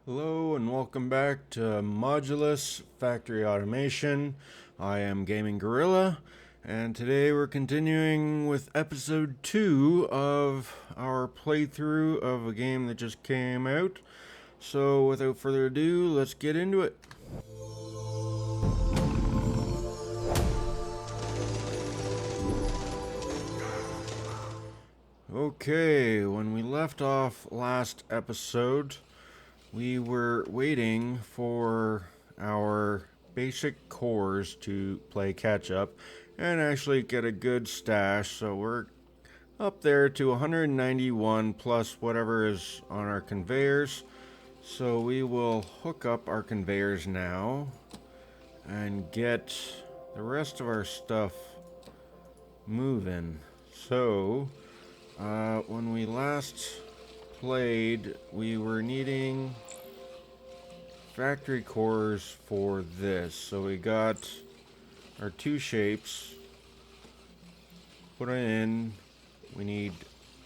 Hello and welcome back to Modulus Factory Automation. I am Gaming Gorilla, and today we're continuing with episode 2 of our playthrough of a game that just came out. So without further ado, let's get into it. Okay, when we left off last episode, we were waiting for our basic cores to play catch up and actually get a good stash. So we're up there to 191 plus whatever is on our conveyors. So we will hook up our conveyors now and get the rest of our stuff moving. So when we last played, we were needing factory cores for this. So we got our two shapes. Put it in. We need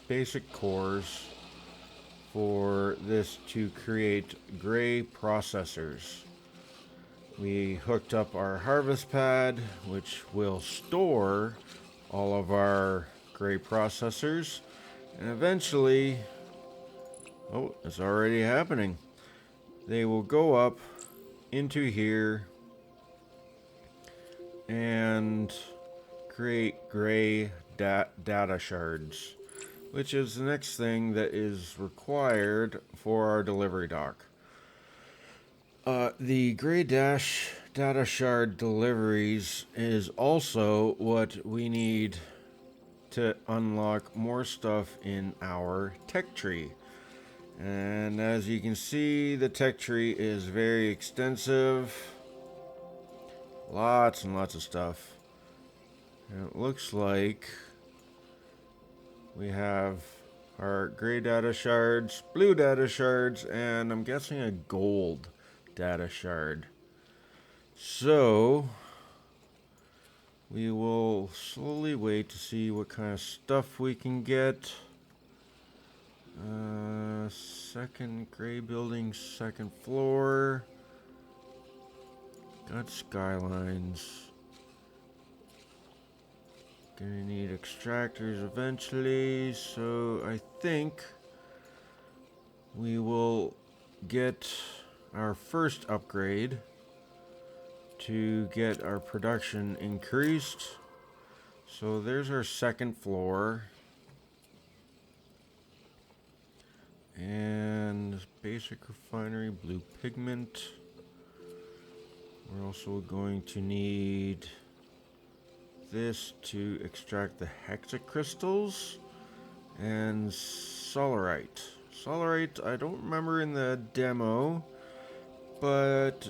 basic cores for this to create gray processors. We hooked up our harvest pad, which will store all of our gray processors, and eventually, oh, it's already happening. They will go up into here and create gray data shards, which is the next thing that is required for our delivery dock. The gray data shard deliveries is also what we need to unlock more stuff in our tech tree. And as you can see, the tech tree is very extensive. Lots and lots of stuff. And it looks like we have our gray data shards, blue data shards, and I'm guessing a gold data shard. So we will slowly wait to see what kind of stuff we can get. Second gray building, second floor. Got skylines. Gonna need extractors eventually, so I think we will get our first upgrade to get our production increased. So there's our second floor. And basic refinery, blue pigment. We're also going to need this to extract the hexacrystals and solarite. Solarite, I don't remember in the demo, but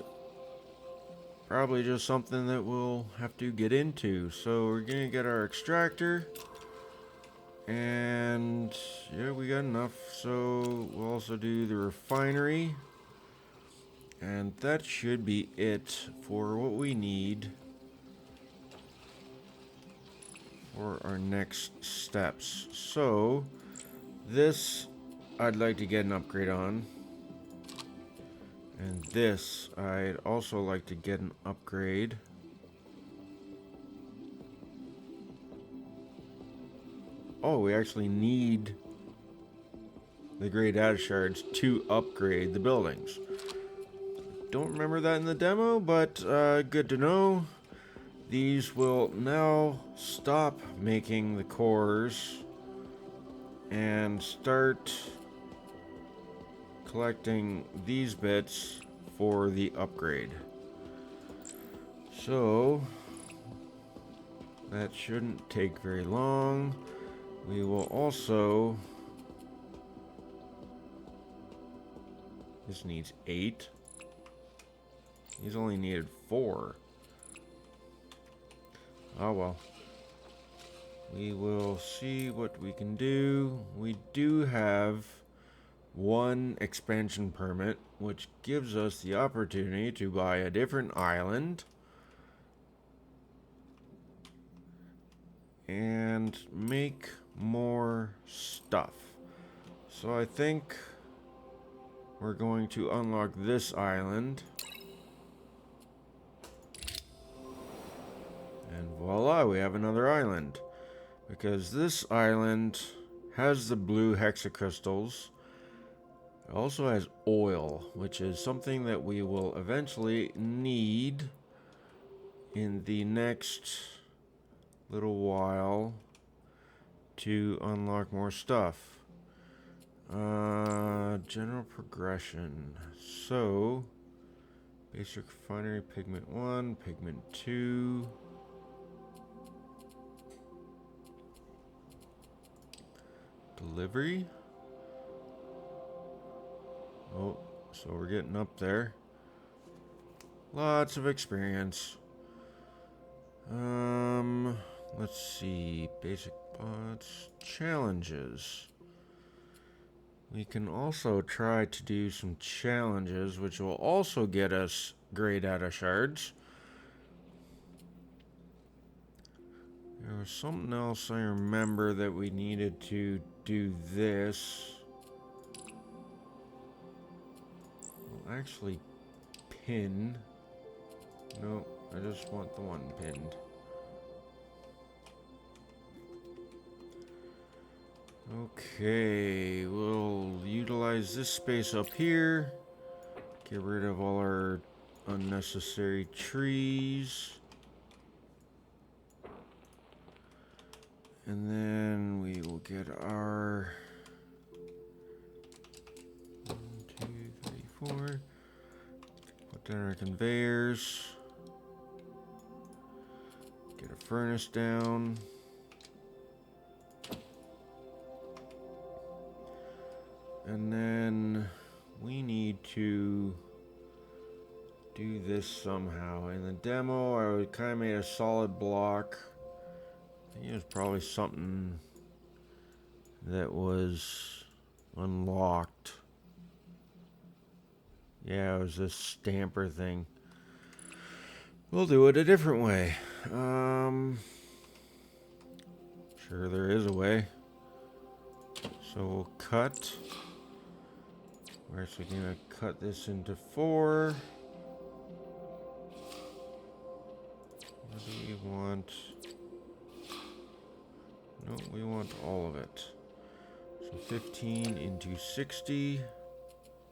probably just something that we'll have to get into. So we're gonna get our extractor. And yeah, we got enough. So we'll also do the refinery. And that should be it for what we need for our next steps. So this I'd like to get an upgrade on. And this I'd also like to get an upgrade. Oh, we actually need the gray data shards to upgrade the buildings. Don't remember that in the demo, but good to know. These will now stop making the cores and start collecting these bits for the upgrade. So that shouldn't take very long. We will also... This needs 8. These only needed 4. Oh well. We will see what we can do. We do have one expansion permit, which gives us the opportunity to buy a different island and make more stuff. So I think we're going to unlock this island. And voila, we have another island. Because this island has the blue hexacrystals. It also has oil, which is something that we will eventually need in the next little while to unlock more stuff. General progression. So, basic refinery, pigment 1, pigment 2. Delivery. Oh, so we're getting up there. Lots of experience. Let's see. Basic bots. Challenges. We can also try to do some challenges, which will also get us great data shards. There was something else I remember that we needed to do this. We'll actually pin. No, I just want the one pinned. Okay, we'll utilize this space up here. Get rid of all our unnecessary trees. And then we will get our 1, 2, 3, 4. Put down our conveyors. Get a furnace down. And then we need to do this somehow. In the demo, I kind of made a solid block. I think it was probably something that was unlocked. Yeah, it was this stamper thing. We'll do it a different way. Sure there is a way. So we'll cut. We're actually going to cut this into 4. What do we want? No, we want all of it. So 15 into 60.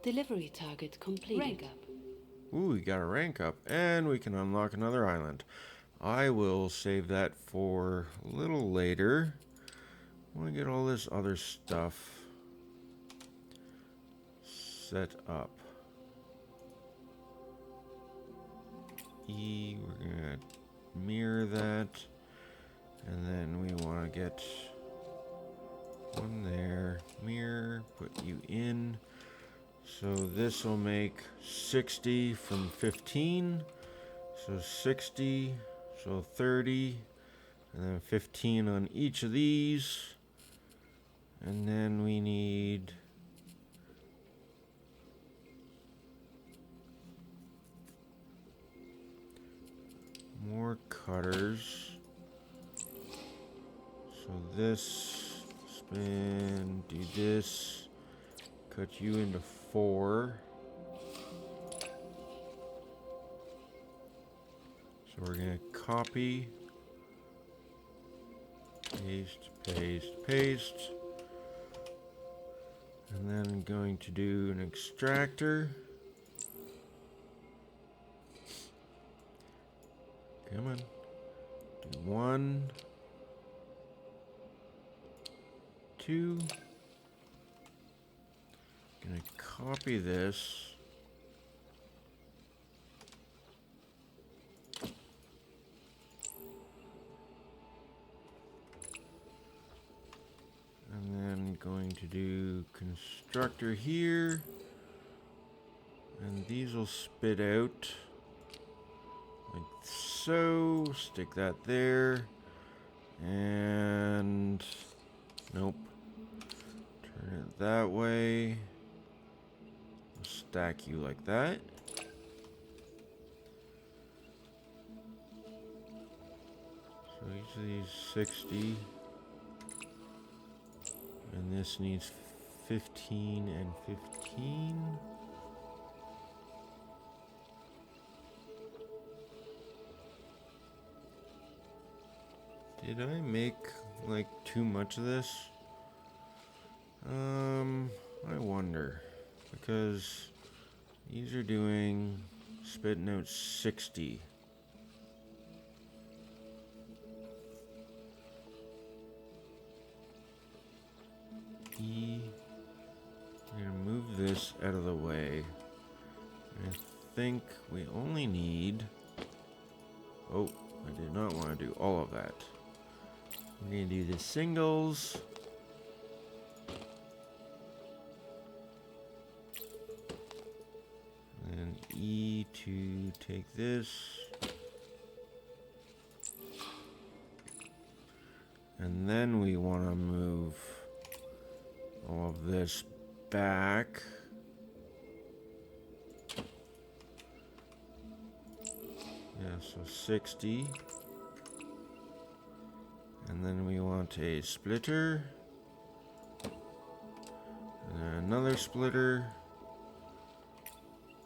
Delivery target complete. Rank up. Ooh, we got a rank up. And we can unlock another island. I will save that for a little later. I want to get all this other stuff set up. E, we're going to mirror that. And then we want to get one there. Mirror, put you in. So this will make 60 from 15. So 60, so 30. And then 15 on each of these. And then we need more cutters. So this, spin, do this, cut you into 4. So we're going to copy, paste, paste, paste. And then going to do an extractor. Come on. Do 1, 2. Gonna copy this. And then going to do constructor here. And these will spit out like so. Stick that there. And nope. Turn it that way. Stack you like that. So each of these 60. And this needs 15 and 15. Did I make, like, too much of this? I wonder. Because these are doing spitting out 60. I'm gonna move this out of the way. I think we only need... Oh, I did not want to do all of that. We're gonna do the singles. And E to take this. And then we want to move all of this back. Yeah, so 60. And then we want a splitter. And another splitter.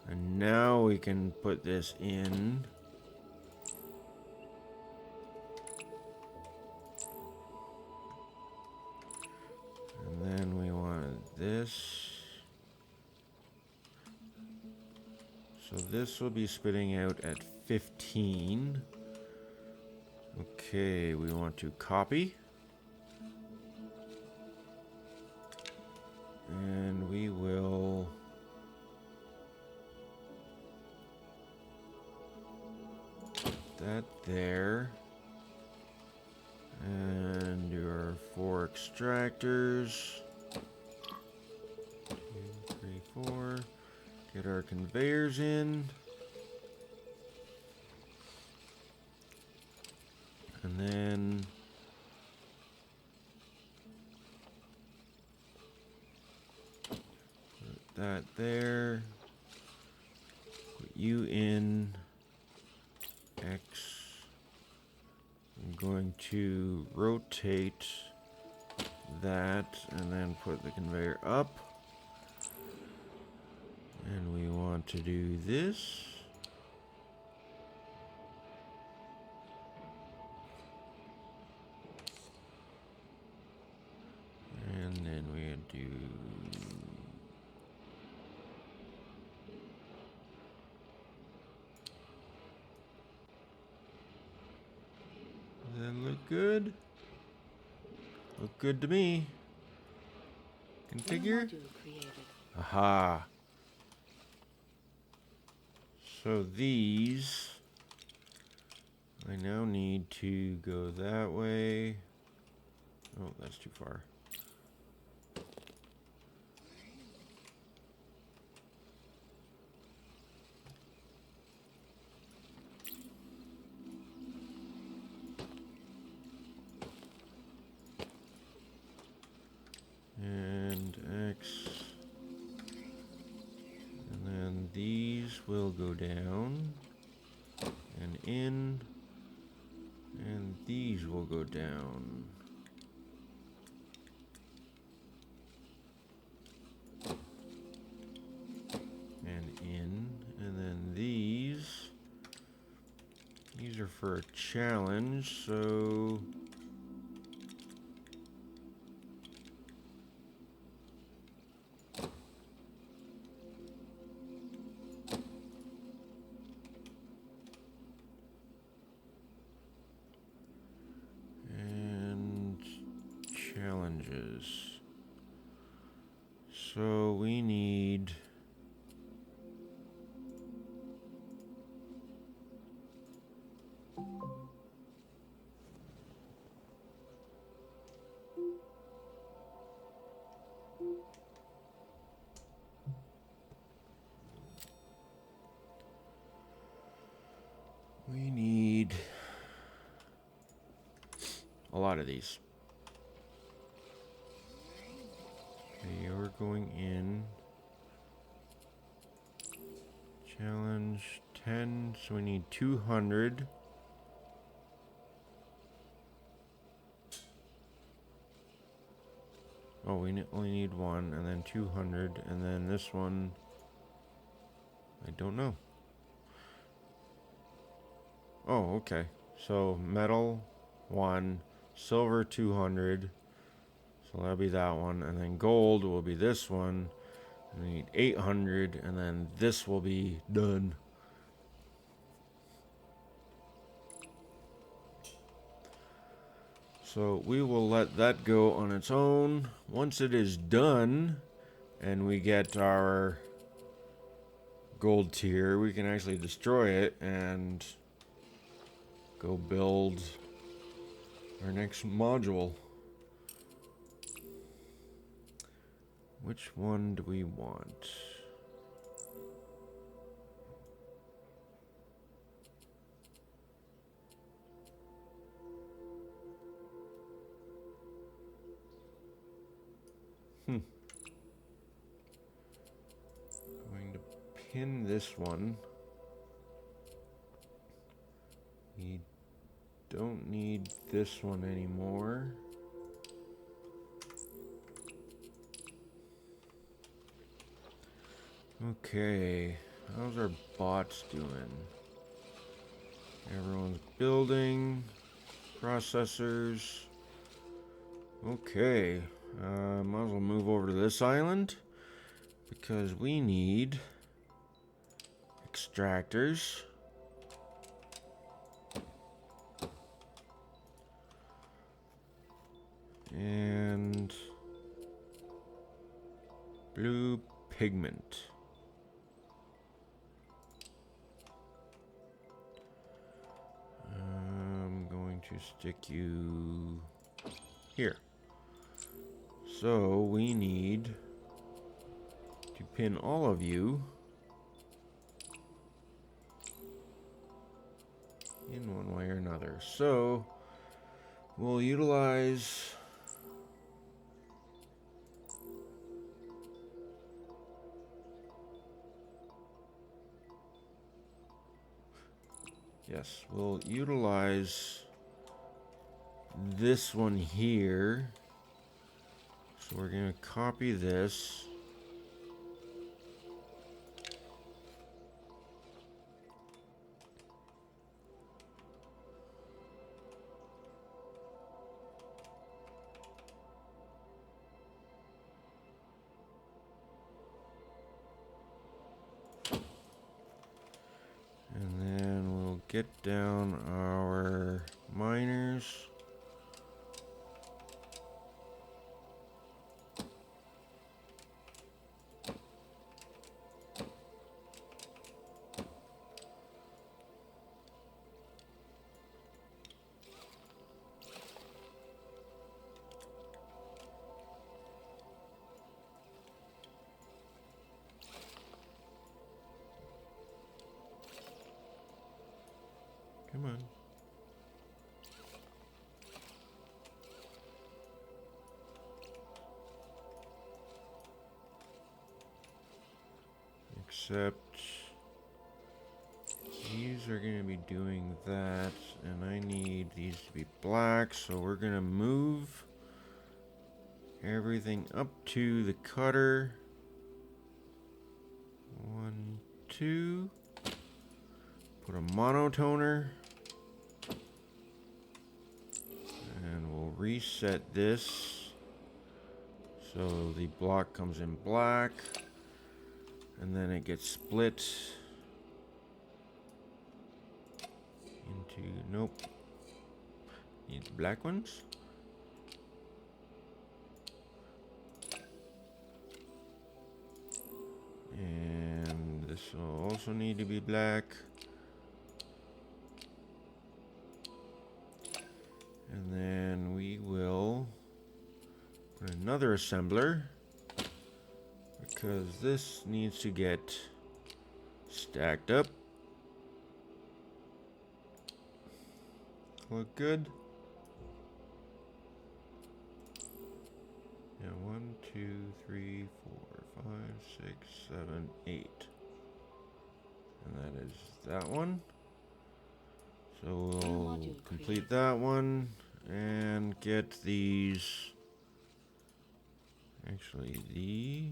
And now we can put this in. And then we want this. So this will be spitting out at 15. Okay, we want to copy. And we will... that there. And do our 4 extractors. 2, 3, 4. Get our conveyors in. And then put that there. Put you in X. I'm going to rotate that and then put the conveyor up. And we want to do this. And then we do... Does that look good? Look good to me. Configure. Aha. So these, I now need to go that way. Oh, that's too far. And X. And then these will go down and in. And these will go down. And in. And then these are for a challenge, so... challenges. So we need... we need a lot of these. Okay, you're going in. Challenge 10, so we need 200. Oh, we only need 1, and then 200, and then this one, I don't know. Oh, okay. So metal 1, silver 200. So that'll be that one. And then gold will be this one. We need 800, and then this will be done. So we will let that go on its own. Once it is done, and we get our gold tier, we can actually destroy it and go build our next module. Which one do we want? Going to pin this one. We don't need this one anymore. Okay, how's our bots doing? Everyone's building processors. Okay, might as well move over to this island because we need extractors. And blue pigment. I'm going to stick you here. So we need to pin all of you in one way or another. So we'll utilize we'll utilize this one here. So we're going to copy this. And then we'll get down our miners. Come on. Except these are going to be doing that, and I need these to be black, so we're going to move everything up to the cutter. 1, 2. Put a monotoner. And we'll reset this so the block comes in black, and then it gets split into, nope, need the black ones. And this will also need to be black. And then we will put another assembler because this needs to get stacked up. Look good. Yeah, 1, 2, 3, 4, 5, 6, 7, 8. And that is that one. So we'll complete that one and get these. Actually, the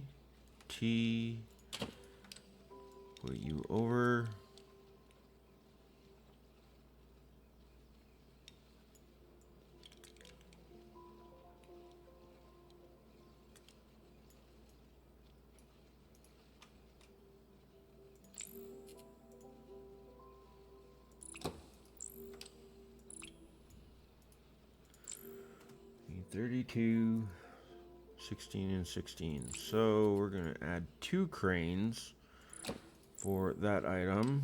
T. Put you over. 32, 16, and 16. So we're going to add 2 cranes for that item.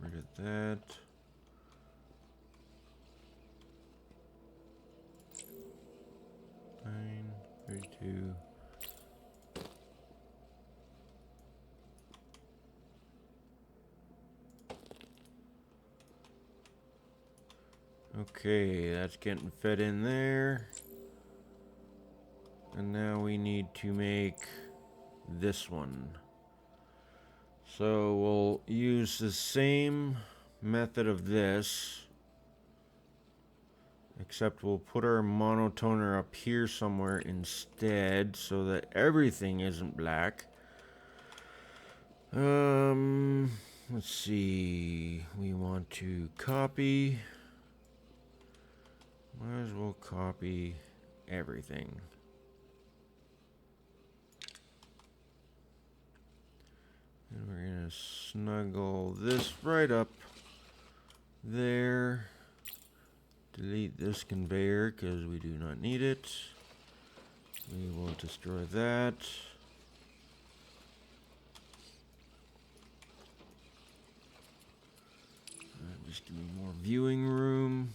Rid of that. Nine, 32. Okay, that's getting fed in there. And now we need to make this one. So we'll use the same method of this, except we'll put our monotoner up here somewhere instead so that everything isn't black. Let's see. We want to copy. Might as well copy everything. And we're gonna snuggle this right up there. Delete this conveyor because we do not need it. We will destroy that. Just give me more viewing room.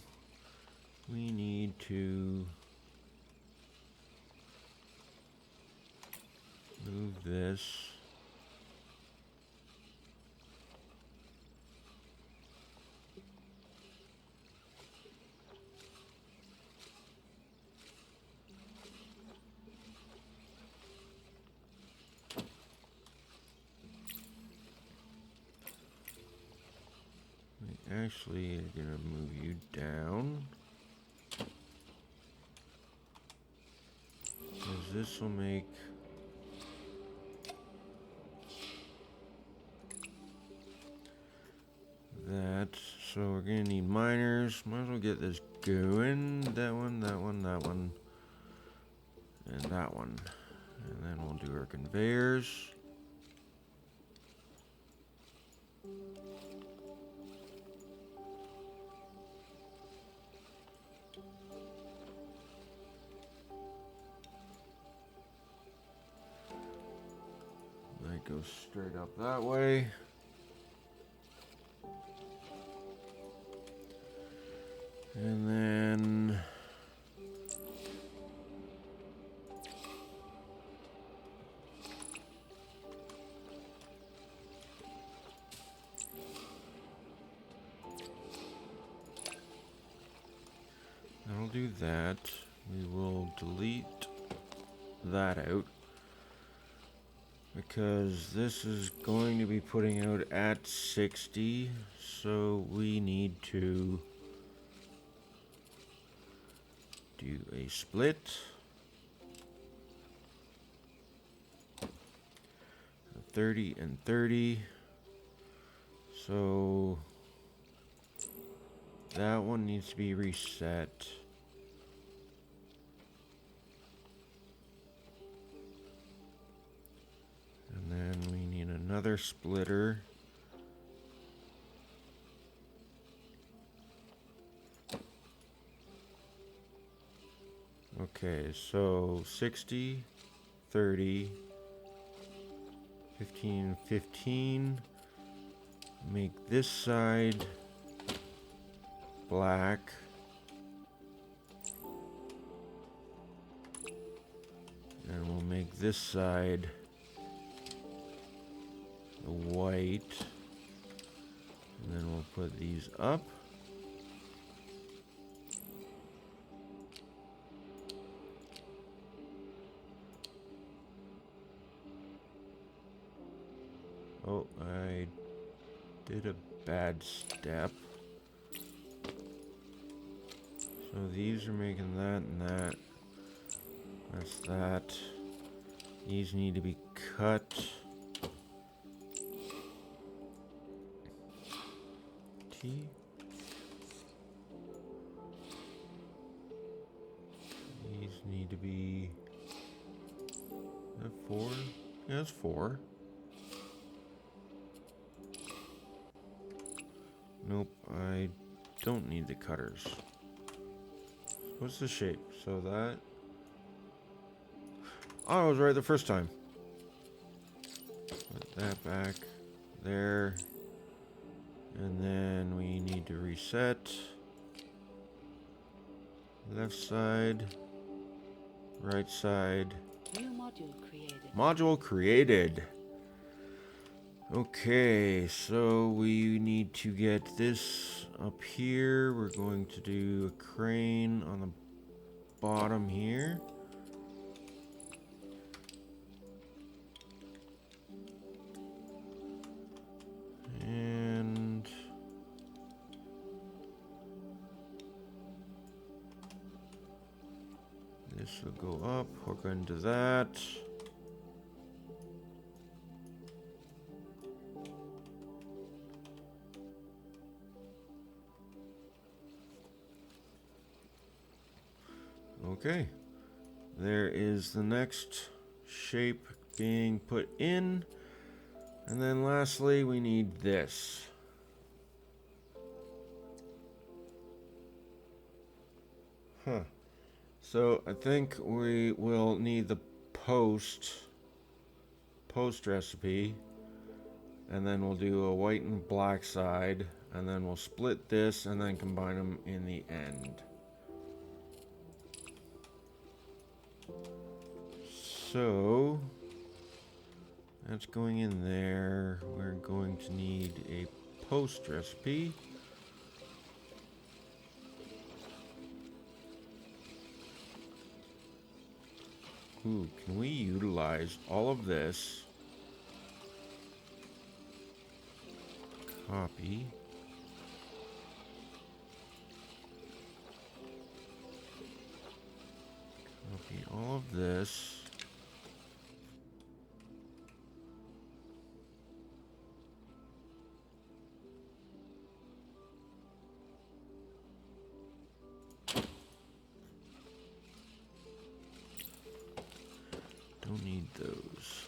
We need to move this. We actually are gonna move you down. Because this will make that. So we're gonna need miners. Might as well get this going. That one, that one, that one, and that one. And then we'll do our conveyors. That goes straight up that way. And then that'll do that. We will delete that out because this is going to be putting out at 60, so we need to do a split. 30 and 30. So that one needs to be reset. And then we need another splitter. Okay, so 60, 30, 15, 15. Make this side black. And we'll make this side white. And then we'll put these up. Oh, I did a bad step. So these are making that and that. That's that. These need to be cut T. These need to be 4. Yeah, it's 4. Nope, I don't need the cutters. What's the shape? So that... Oh, I was right the first time. Put that back there. And then we need to reset. Left side. Right side. New module created. Module created. Okay, so we need to get this up here. We're going to do a crane on the bottom here. And this will go up, hook into that. Okay, there is the next shape being put in. And then lastly, we need this. So I think we will need the post recipe. And then we'll do a white and black side. And then we'll split this and then combine them in the end. So that's going in there. We're going to need a post recipe. Ooh, can we utilize all of this? Copy. Copy all of this. Don't need those.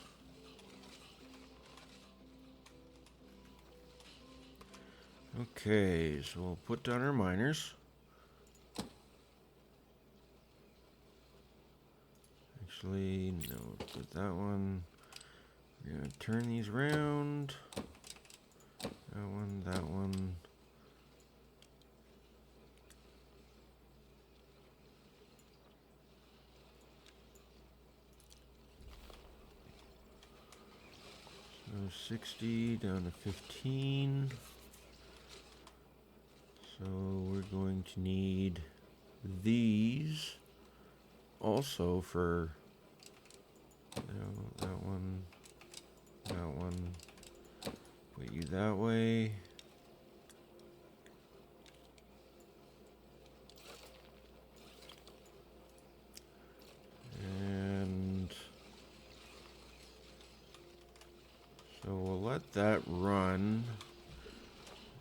Okay, so we'll put down our miners. Actually, no, put that one. We're gonna turn these around. That one, that one. So 60 down to 15. So we're going to need these also for that one, that one. Put you that way. And so we'll let that run.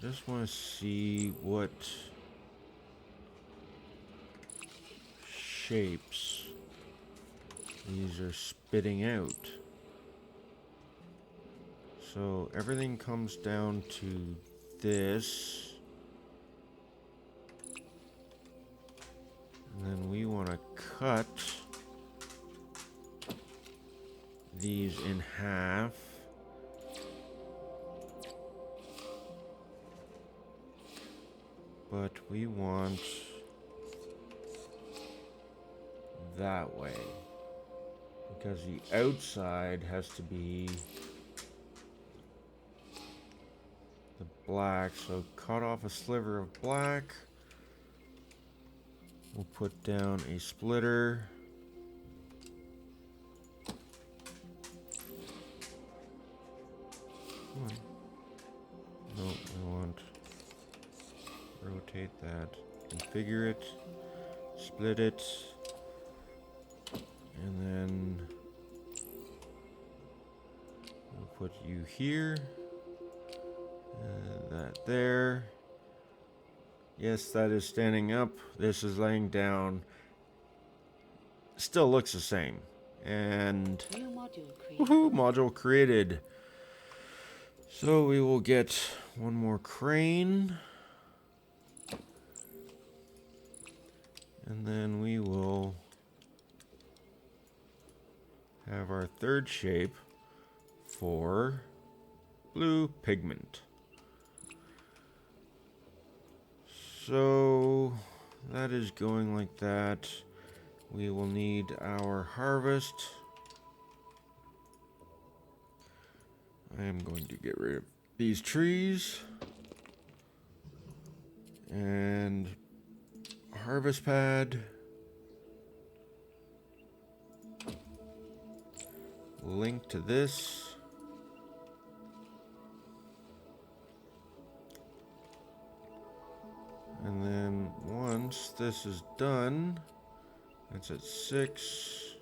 Just want to see what shapes these are spitting out. So everything comes down to this. And then we want to cut these in half. But we want that way. Because the outside has to be the black. So cut off a sliver of black. We'll put down a splitter. Nope, I want rotate that, configure it, split it, and then put you here. That there. Yes, that is standing up. This is laying down. Still looks the same. And New module created. woohoo, module created. So we will get one more crane. And then we will have our third shape for blue pigment. So that is going like that. We will need our harvest. I am going to get rid of these trees. And harvest pad. Link to this. And then once this is done, that's at 6.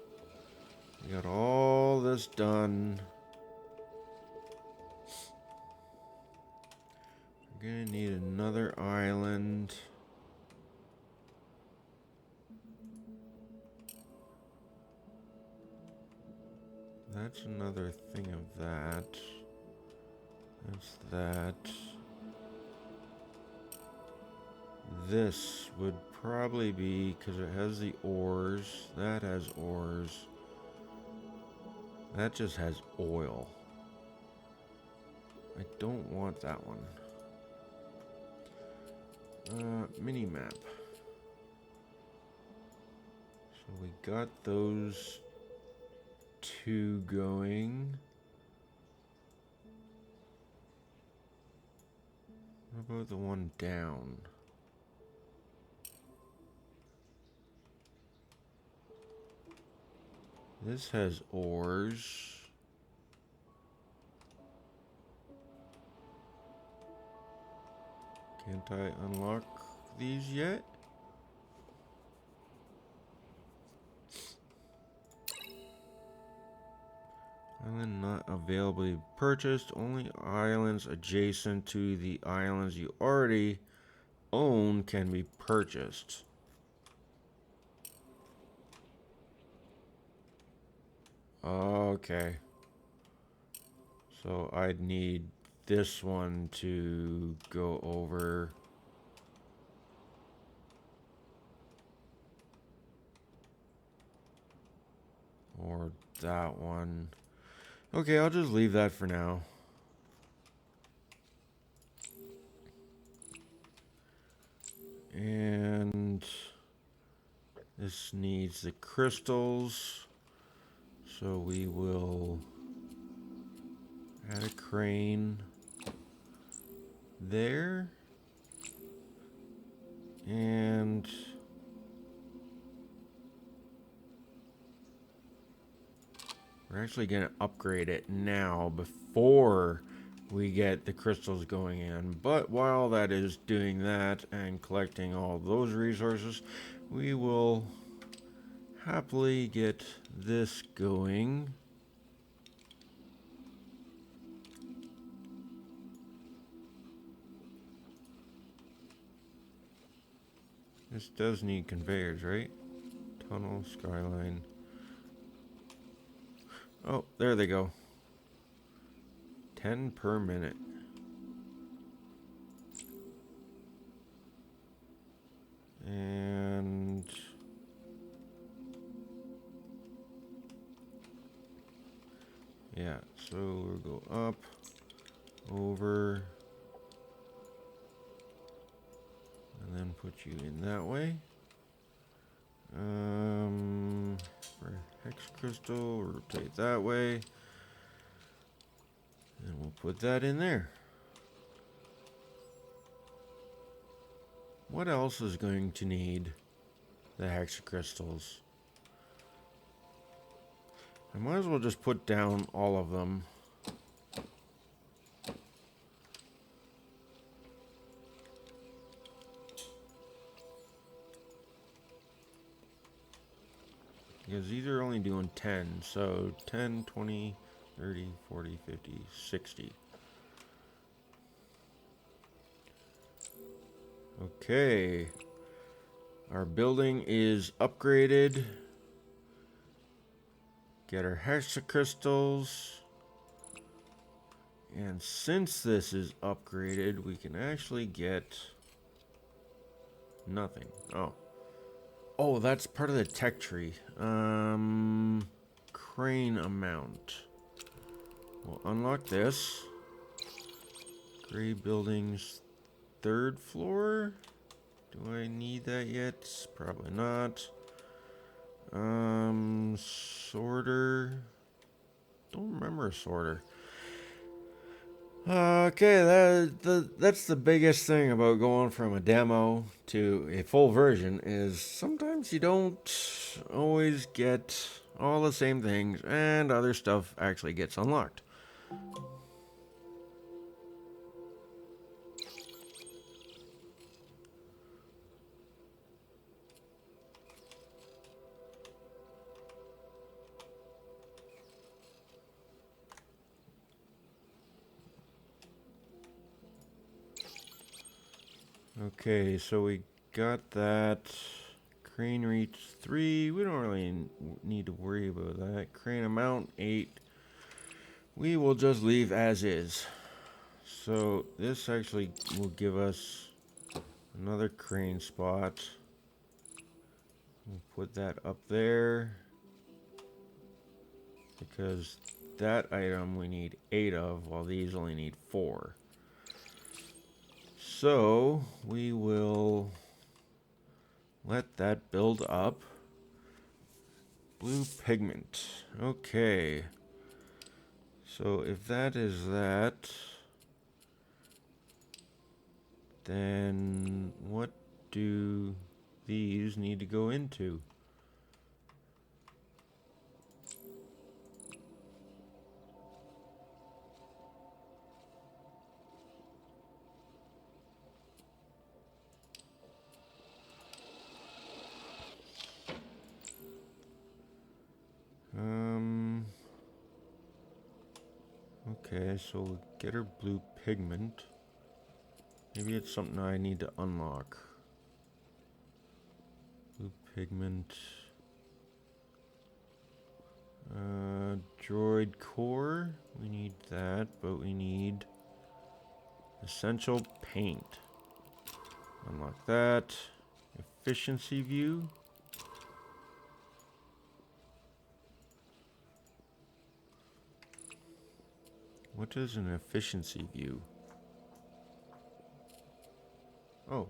We got all this done. We're gonna need another island. That's another thing of that. That's that. This would probably be, because it has the ores. That has ores. That just has oil. I don't want that one. Mini map. So we got those two going. What about the one down? This has ores. Can't I unlock these yet? Island not availably purchased. Only islands adjacent to the islands you already own can be purchased. Okay. So I'd need this one to go over. Or that one. Okay, I'll just leave that for now. And this needs the crystals. So we will add a crane there. And we're actually going to upgrade it now before we get the crystals going in. But while that is doing that and collecting all those resources, we will happily get this going. This does need conveyors, right? Tunnel, skyline. Oh, there they go. 10 per minute. And yeah, so we'll go up, over, and then put you in that way. For hex crystal, rotate that way. And we'll put that in there. What else is going to need the hex crystals? I might as well just put down all of them. Because these are only doing 10, so 10, 20, 30, 40, 50, 60. Okay. Our building is upgraded. Get our hexacrystals. And since this is upgraded, we can actually get nothing. Oh. Oh, that's part of the tech tree. Crane amount. We'll unlock this. Gray buildings, 3rd floor. Do I need that yet? Probably not. Sorter. Don't remember a sorter. Okay, that's the biggest thing about going from a demo to a full version is sometimes you don't always get all the same things and other stuff actually gets unlocked. Okay, so we got that. Crane reach 3. We don't really need to worry about that. Crane amount 8. We will just leave as is. So this actually will give us another crane spot. We'll put that up there. Because that item we need 8 of, while these only need 4. So we will let that build up. Blue pigment. Okay. So if that is that, then what do these need to go into? Okay, so we'll get her blue pigment. Maybe it's something I need to unlock. Blue pigment. Droid core. We need that, but we need essential paint. Unlock that. Efficiency view. What is an efficiency view? Oh.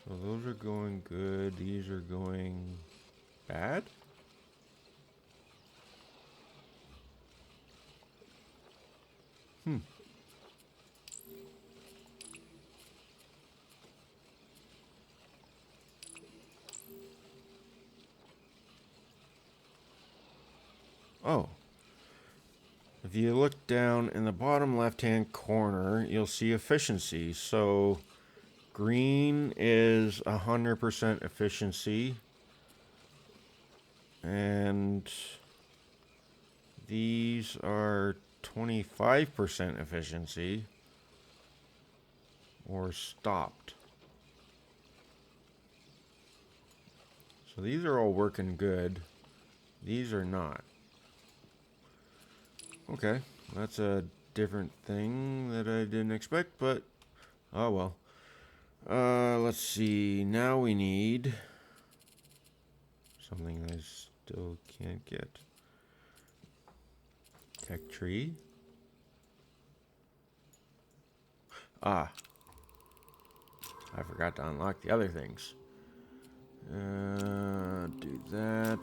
So those are going good. These are going bad? Oh. If you look down in the bottom left-hand corner, you'll see efficiency. So green is 100% efficiency. And these are 25% efficiency or stopped. So these are all working good. These are not. Okay, that's a different thing that I didn't expect, but oh well. Let's see. Now we need something I still can't get. Tech tree. Ah. I forgot to unlock the other things. Do that.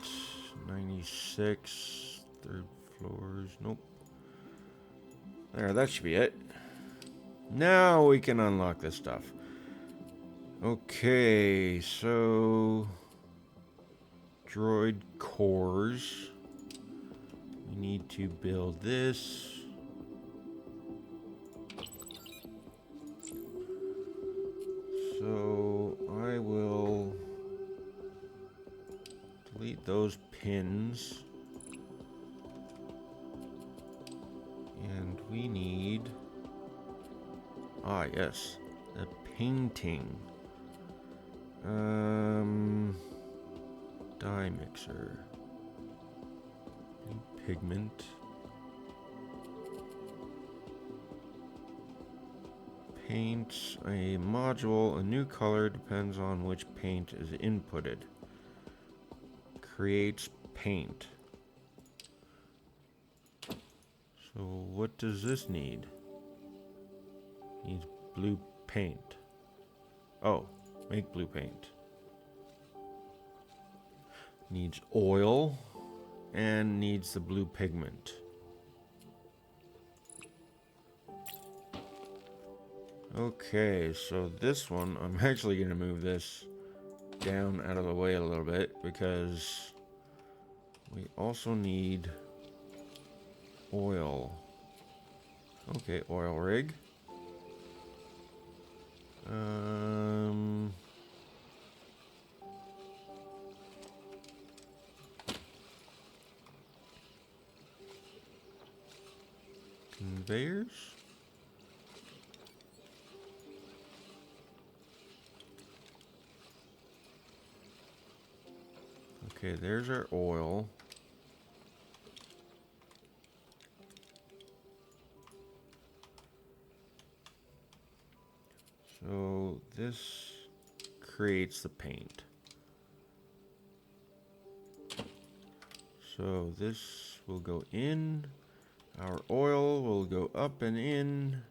96. 3rd floors. Nope. There, that should be it. Now we can unlock this stuff. Okay, so droid cores. We need to build this. So I will we need... Ah, yes. The painting. Dye mixer. Pigment. Paint a module, a new color depends on which paint is inputted. Creates paint. So what does this need? Needs blue paint. Oh, make blue paint. Needs oil and needs the blue pigment. Okay, so this one, I'm actually going to move this down out of the way a little bit because we also need oil. Okay, oil rig. Conveyors. Okay, there's our oil. So this creates the paint. So this will go in. Our oil will go up and in.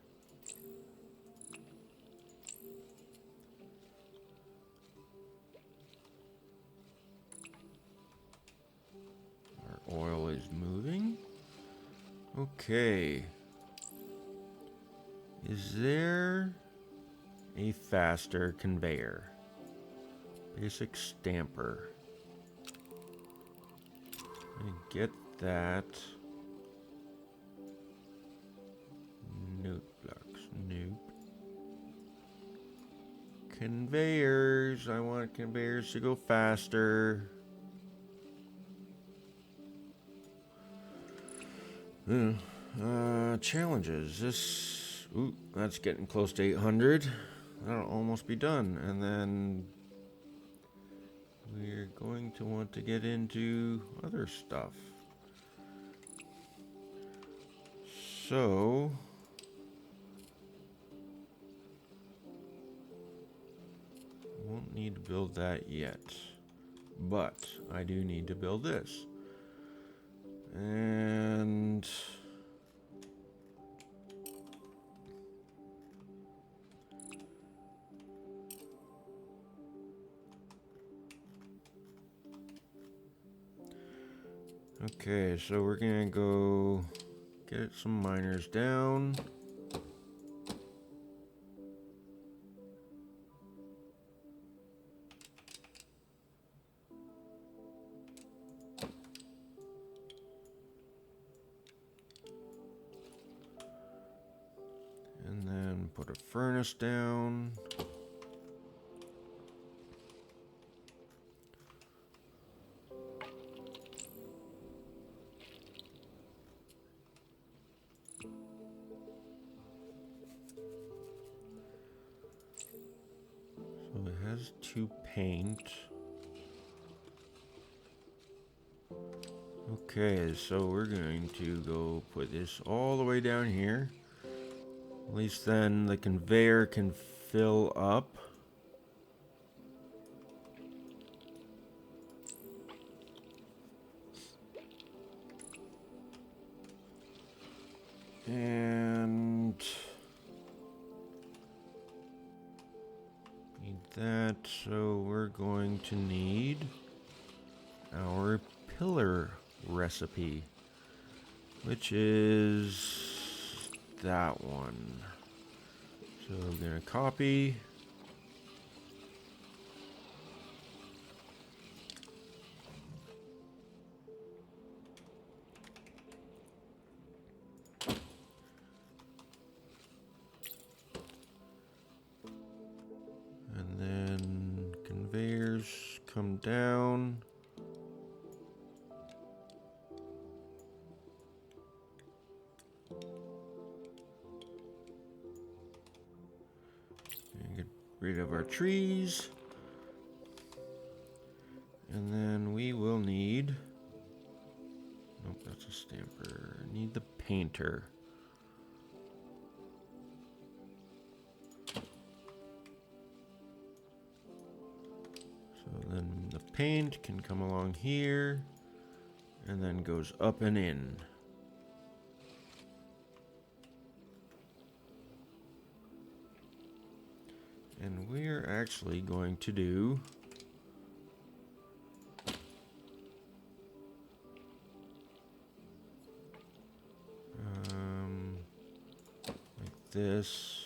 Our oil is moving. Okay. Is there a faster conveyor? Basic stamper. Get that. Note blocks. Nope. Conveyors. I want conveyors to go faster. Challenges. This. Ooh, that's getting close to 800. That'll almost be done. And then we're going to want to get into other stuff. So won't need to build that yet, but I do need to build this. And okay, so we're gonna go get some miners down. And then put a furnace down. So it has to paint. Okay, so we're going to go put this all the way down here. At least then the conveyor can fill up. And need that, so we're going to need our pillar recipe, which is that one. So I'm gonna copy. And then conveyors come down. rid of our trees. And then we will need... Nope, that's a stamper. Need the painter. So then the paint can come along here and then goes up and in. And we're actually going to do like this,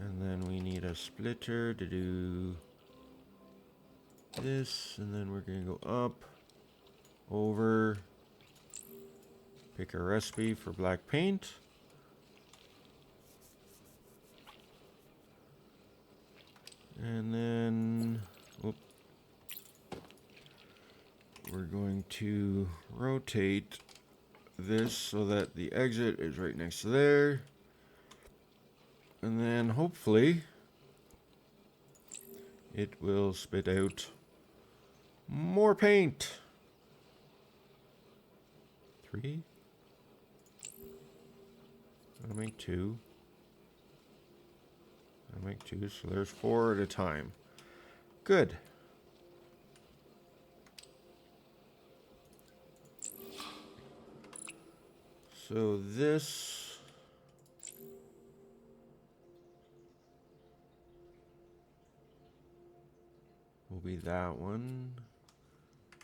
and then we need a splitter to do this, and then we're going to go up, over, pick a recipe for black paint. And then, we're going to rotate this so that the exit is right next to there. And then hopefully it will spit out more paint. 3. I'll make 2. I'll make 2, so there's 4 at a time. Good. So this will be that one.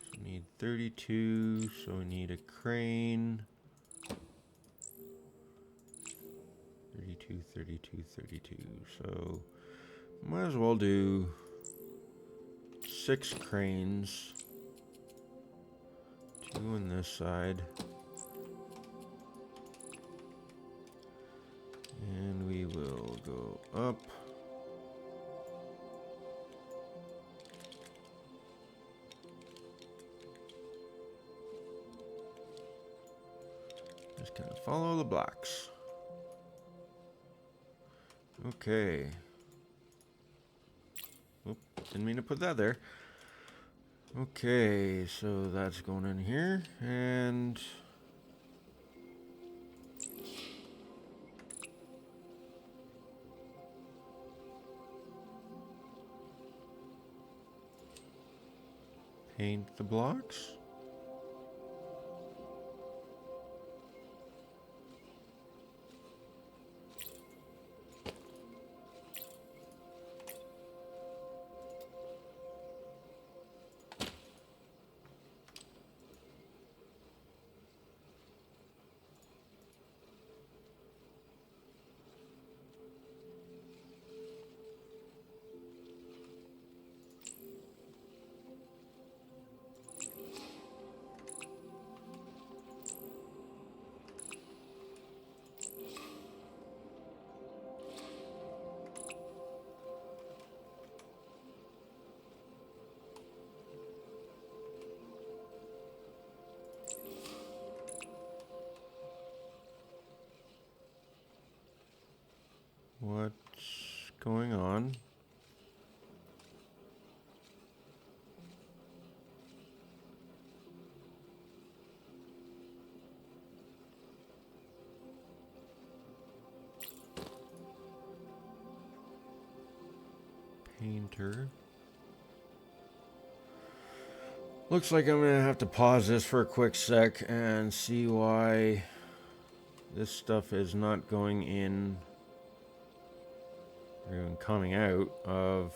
So we need 32, so we need a crane. 32, 32, 32. So might as well do 6 cranes. 2 on this side. And we will go up. Just kind of follow the blocks. Okay. Oop, didn't mean to put that there. Okay, so that's going in here, and paint the blocks. What's going on? Painter. Looks like I'm gonna have to pause this for a quick sec and see why this stuff is not going in or even coming out of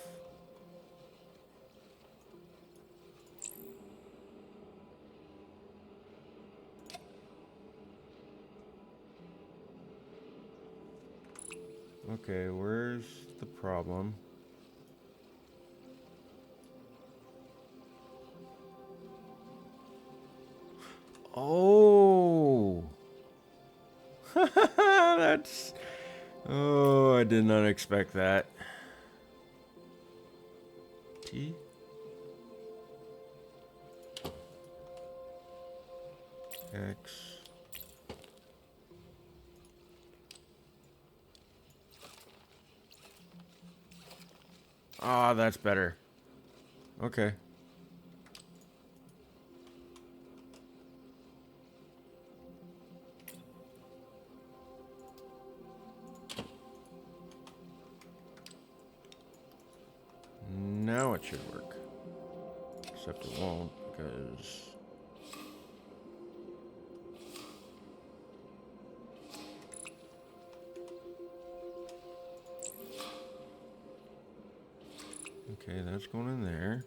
okay, where's the problem? Oh, that's... Oh, I did not expect that. T. X. Ah, that's better. Okay. Now it should work. Except it won't, because... Okay, that's going in there.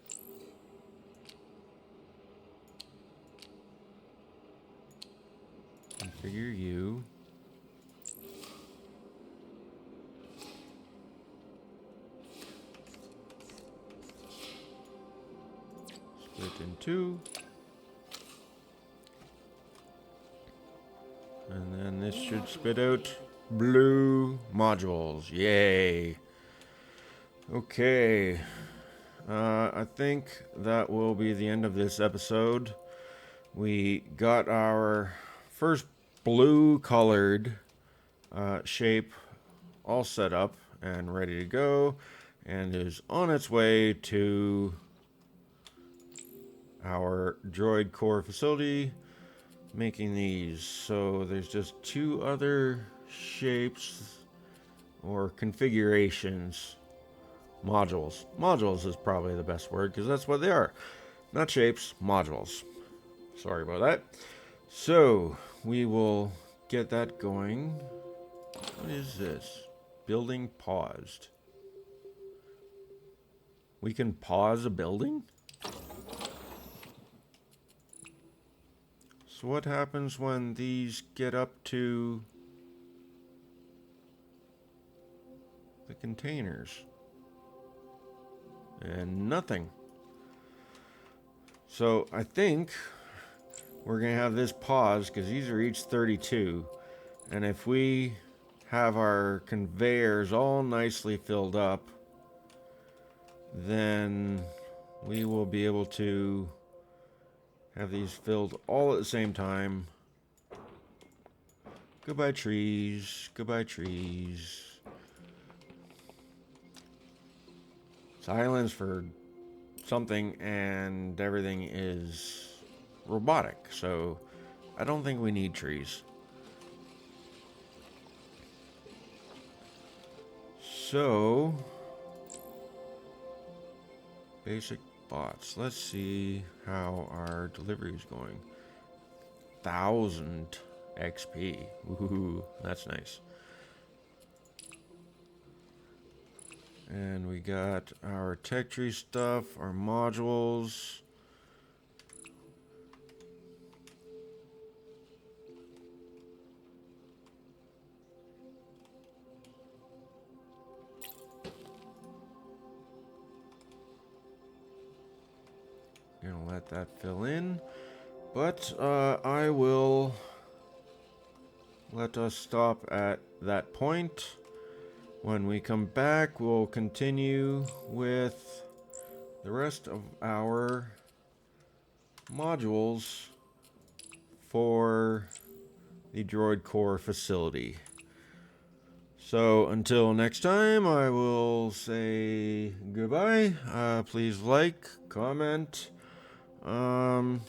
Configure you. Split in two. And then this should spit out blue modules. Yay. Okay. I think that will be the end of this episode. We got our first blue colored shape all set up and ready to go, and is on its way to our droid core facility making these. So there's just two other shapes or configurations. Modules. Modules is probably the best word because that's what they are. Not shapes, modules. Sorry about that. So we will get that going. What is this? Building paused. We can pause a building? So what happens when these get up to the containers? And nothing. So I think we're going to have this pause because these are each 32. And if we have our conveyors all nicely filled up, then we will be able to have these filled all at the same time. Goodbye trees, goodbye trees. It's islands for something and everything is robotic, so I don't think we need trees. So, basic bots. Let's see how our delivery is going. 1,000 XP. Ooh, that's nice. And we got our tech tree stuff, our modules. Gonna let that fill in, but I will let us stop at that point. When we come back, we'll continue with the rest of our modules for the droid core facility. So until next time, I will say goodbye. Please like, comment, and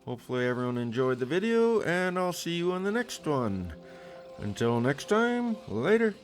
hopefully everyone enjoyed the video, and I'll see you on the next one. Until next time, later.